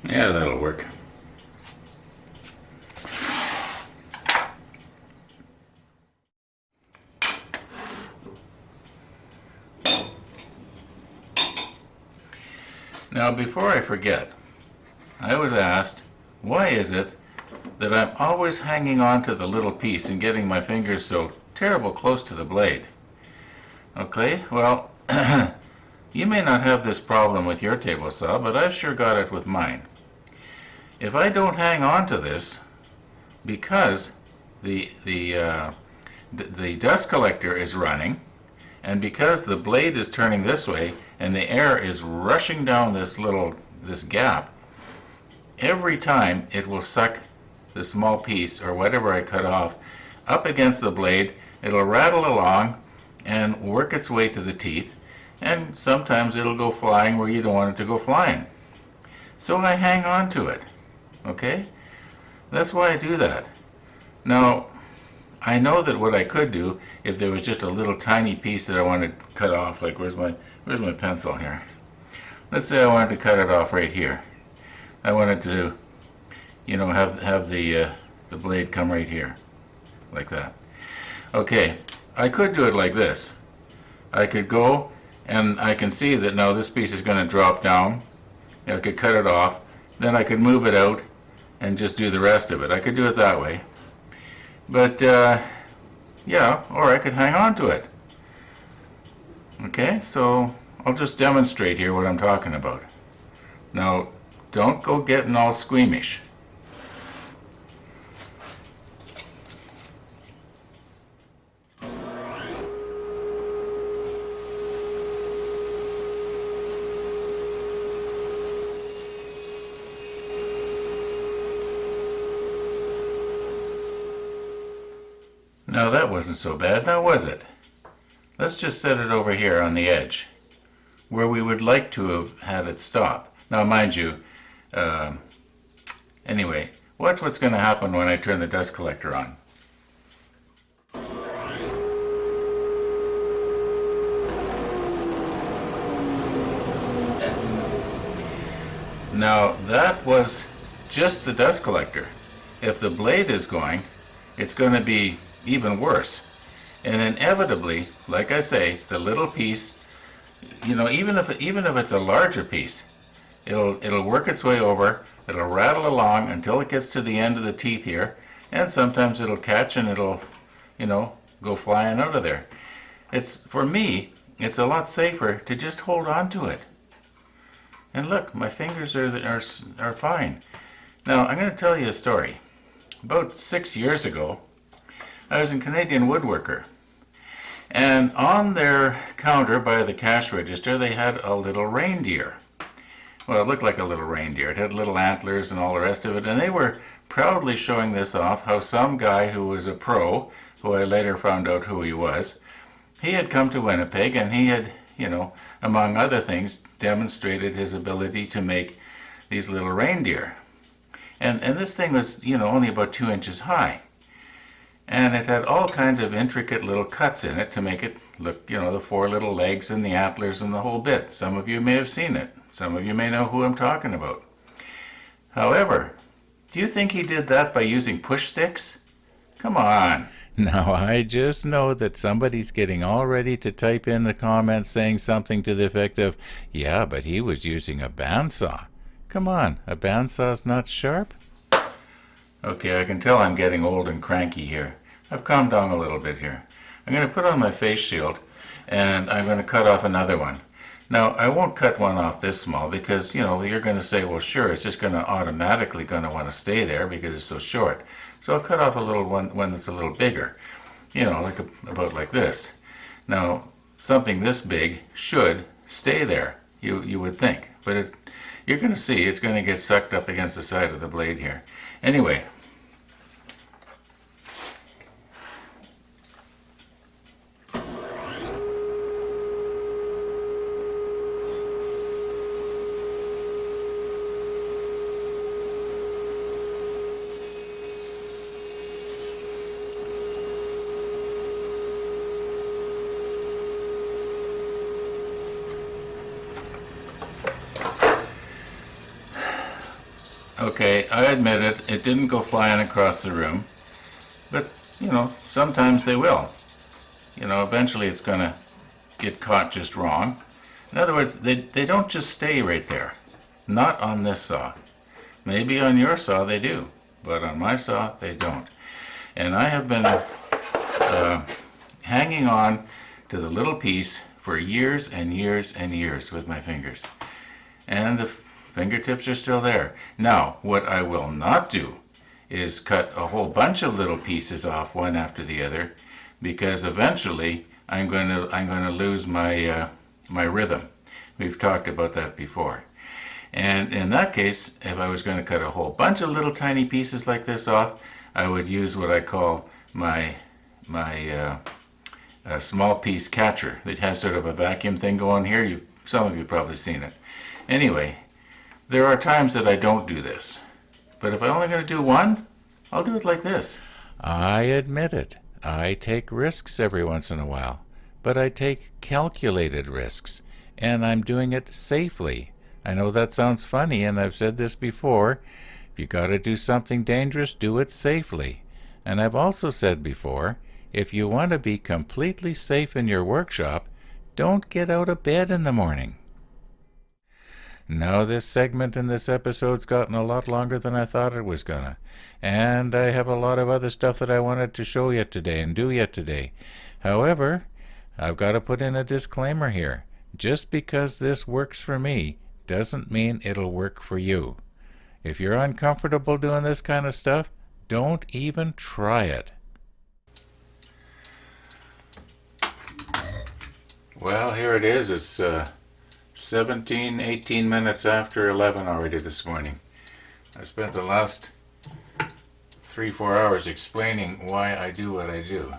Yeah, that'll work. Now, before I forget, I was asked, why is it that I'm always hanging on to the little piece and getting my fingers so terrible close to the blade? Okay, well, you may not have this problem with your table saw, but I've sure got it with mine. If I don't hang on to this, because the dust collector is running, and because the blade is turning this way and the air is rushing down this gap, every time it will suck the small piece or whatever I cut off up against the blade. It'll rattle along and work its way to the teeth, and sometimes it'll go flying where you don't want it to go flying. So I hang on to it. Okay? That's why I do that. Now, I know that what I could do, if there was just a little tiny piece that I wanted to cut off, like where's my pencil here? Let's say I wanted to cut it off right here. I wanted to, have the blade come right here, like that. Okay, I could do it like this. I could go, and I can see that now this piece is going to drop down. I could cut it off. Then I could move it out and just do the rest of it. I could do it that way. But, yeah, or I could hang on to it. Okay, so I'll just demonstrate here what I'm talking about. Now, don't go getting all squeamish. Now that wasn't so bad, now was it? Let's just set it over here on the edge, where we would like to have had it stop. Now mind you, anyway, watch what's going to happen when I turn the dust collector on. Now that was just the dust collector. If the blade is going, it's going to be even worse. And inevitably, like I say, the little piece, even if it's a larger piece, it'll work its way over, it'll rattle along until it gets to the end of the teeth here, and sometimes it'll catch and it'll, go flying out of there. For me, it's a lot safer to just hold on to it. And look, my fingers are fine. Now, I'm going to tell you a story. About 6 years ago, I was in Canadian Woodworker, and on their counter by the cash register they had a little reindeer. Well, it looked like a little reindeer. It had little antlers and all the rest of it, and they were proudly showing this off, how some guy who was a pro, who I later found out who he was, he had come to Winnipeg and he had, among other things, demonstrated his ability to make these little reindeer. And this thing was, only about 2 inches high. And it had all kinds of intricate little cuts in it to make it look, the 4 little legs and the antlers and the whole bit. Some of you may have seen it. Some of you may know who I'm talking about. However, do you think he did that by using push sticks? Come on. Now, I just know that somebody's getting all ready to type in the comments saying something to the effect of, yeah, but he was using a bandsaw. Come on, a bandsaw's not sharp? Okay, I can tell I'm getting old and cranky here. I've calmed down a little bit here. I'm going to put on my face shield, and I'm going to cut off another one. Now, I won't cut one off this small because, you're going to say, well, sure, it's just going to automatically going to want to stay there because it's so short. So I'll cut off a little one that's a little bigger, about like this. Now, something this big should stay there, you would think. But you're going to see it's going to get sucked up against the side of the blade here. Anyway, Okay, I admit it, it didn't go flying across the room, but, sometimes they will. Eventually it's going to get caught just wrong. In other words, they don't just stay right there. Not on this saw. Maybe on your saw they do, but on my saw they don't. And I have been hanging on to the little piece for years and years and years with my fingers. And the fingertips are still there. Now, what I will not do is cut a whole bunch of little pieces off one after the other, because eventually I'm going to lose my rhythm. We've talked about that before. And in that case, if I was going to cut a whole bunch of little tiny pieces like this off, I would use what I call my small piece catcher. It has sort of a vacuum thing going here. Some of you probably seen it. Anyway, there are times that I don't do this. But if I'm only going to do one, I'll do it like this. I admit it. I take risks every once in a while. But I take calculated risks. And I'm doing it safely. I know that sounds funny, and I've said this before. If you got to do something dangerous, do it safely. And I've also said before, if you want to be completely safe in your workshop, don't get out of bed in the morning. Now this segment in this episode's gotten a lot longer than I thought it was gonna. And I have a lot of other stuff that I wanted to show you today and do yet today. However, I've got to put in a disclaimer here. Just because this works for me doesn't mean it'll work for you. If you're uncomfortable doing this kind of stuff, don't even try it. Well, here it is. It's 18 minutes after 11 already this morning. I spent the last 3-4 hours explaining why I do what I do.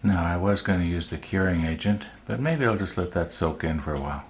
Now, I was going to use the curing agent, but maybe I'll just let that soak in for a while.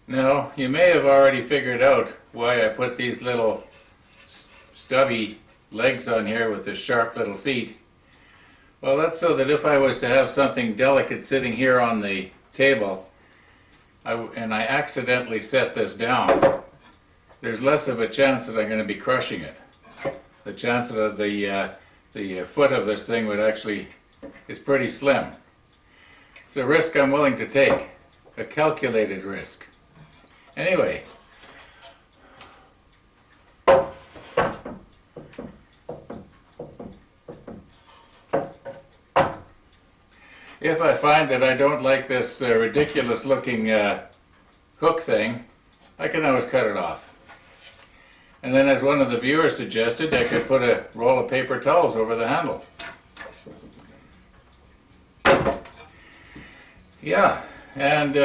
Now, you may have already figured out why I put these little stubby legs on here with the sharp little feet. Well, that's so that if I was to have something delicate sitting here on the table, and I accidentally set this down, there's less of a chance that I'm going to be crushing it. The chance that the foot of this thing is pretty slim. It's a risk I'm willing to take, a calculated risk. Anyway, if I find that I don't like this ridiculous looking hook thing, I can always cut it off. And then, as one of the viewers suggested, I could put a roll of paper towels over the handle. Yeah, and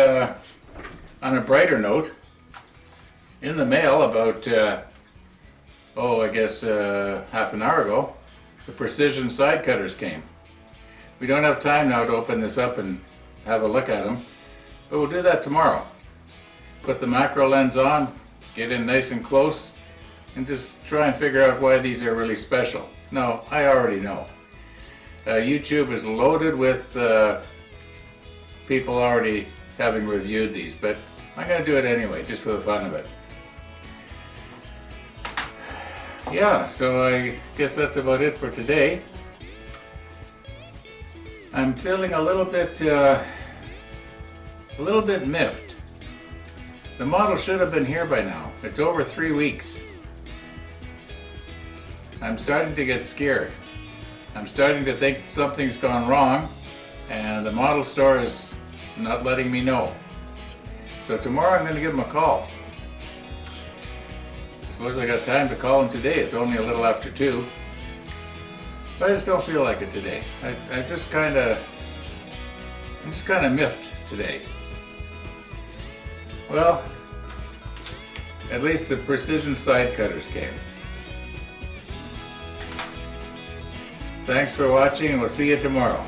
On a brighter note, in the mail about, I guess half an hour ago, the precision side cutters came. We don't have time now to open this up and have a look at them, but we'll do that tomorrow. Put the macro lens on, get in nice and close, and just try and figure out why these are really special. No, I already know. YouTube is loaded with people already having reviewed these, but I'm going to do it anyway, just for the fun of it. Yeah, so I guess that's about it for today. I'm feeling a little bit miffed. The model should have been here by now. It's over 3 weeks. I'm starting to get scared. I'm starting to think something's gone wrong, and the model store is not letting me know. So tomorrow I'm going to give them a call. I suppose I got time to call them today. It's only a little after 2. But I just don't feel like it today. I'm just kind of miffed today. Well, at least the precision side cutters came. Thanks for watching, and we'll see you tomorrow.